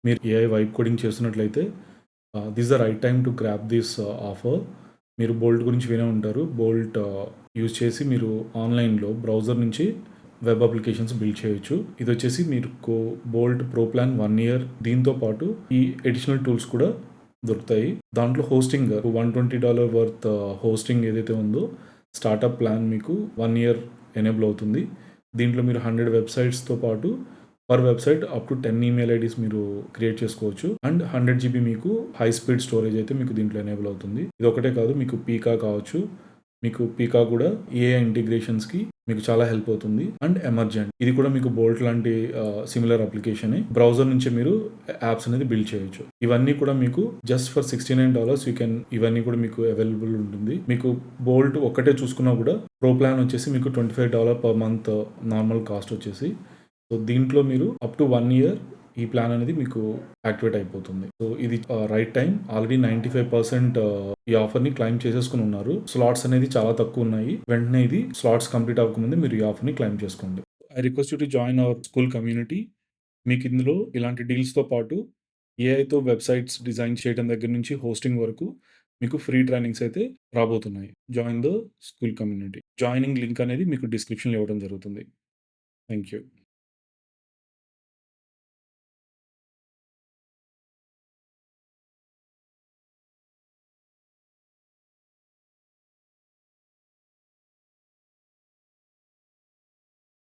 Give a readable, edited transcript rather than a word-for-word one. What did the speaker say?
మీరు AI vibe coding చేస్తున్నట్లయితే this the right time to grab this offer. మీరు bolt గురించి వినే ఉంటారు. బోల్ట్ యూజ్ చేసి మీరు ఆన్‌లైన్‌లో బ్రౌజర్ నుంచి వెబ్ అప్లికేషన్స్ బిల్డ్ చేయొచ్చు. ఇదొచ్చేసి మీకు బోల్ట్ ప్రో ప్లాన్ 1 ఇయర్ దీంతో పాటు ఈ అడిషనల్ టూల్స్ కూడా దొరుకుతాయి. దాంట్లో హోస్టింగ్ $120 వర్త్ హోస్టింగ్ ఏదైతే ఉందో స్టార్టప్ ప్లాన్ మీకు 1 ఇయర్ ఎనేబుల్ అవుతుంది. దీంట్లో మీరు 100 వెబ్‌సైట్స్‌తో పాటు per website up to 10 email IDs మీరు క్రియేట్ చేసుకోవచ్చు. అండ్ 100 జీబీ మీకు హై స్పీడ్ స్టోరేజ్ అయితే మీకు దీంట్లో ఎనేబుల్ అవుతుంది. ఇదొకటే కాదు, మీకు పీకా కావచ్చు. మీకు పీకా కూడా ఏఐ ఇంటిగ్రేషన్స్‌కి మీకు చాలా హెల్ప్ అవుతుంది. అండ్ ఎమర్జెంట్ ఇది కూడా మీకు బోల్ట్ లాంటి సిమిలర్ అప్లికేషనే. బ్రౌజర్ నుంచే మీరు యాప్స్ అనేది బిల్డ్ చేయొచ్చు. ఇవన్నీ కూడా మీకు జస్ట్ ఫర్ $69 ఇవన్నీ కూడా మీకు అవైలబుల్ ఉంటుంది. మీకు బోల్ట్ ఒక్కటే చూసుకున్నా కూడా ప్రో ప్లాన్ వచ్చేసి మీకు $25 పర్ మంత్ నార్మల్ కాస్ట్ వచ్చేసి. సో దీంట్లో మీరు అప్ టు 1 ఇయర్ ఈ ప్లాన్ అనేది మీకు యాక్టివేట్ అయిపోతుంది. సో ఇది రైట్ టైం. ఆల్రెడీ 95% ఈ ఆఫర్‌ని క్లెయిమ్ చేసేసుకొని ఉన్నారు. స్లాట్స్ అనేది చాలా తక్కువ ఉన్నాయి. వెంటనే ఇది స్లాట్స్ కంప్లీట్ అవ్వకముందే మీరు ఈ ఆఫర్‌ని క్లెయిమ్ చేసుకోండి. I request you to join our school community. మీకు ఇందులో ఇలాంటి డీల్స్‌తో పాటు ఏఐతో వెబ్‌సైట్స్ డిజైన్ చేయడం దగ్గర నుంచి హోస్టింగ్ వరకు మీకు ఫ్రీ ట్రైనింగ్స్ అయితే రాబోతున్నాయి. Join the school community. Joining link అనేది మీకు డిస్క్రిప్షన్‌లో ఇవ్వడం జరుగుతుంది. Thank you.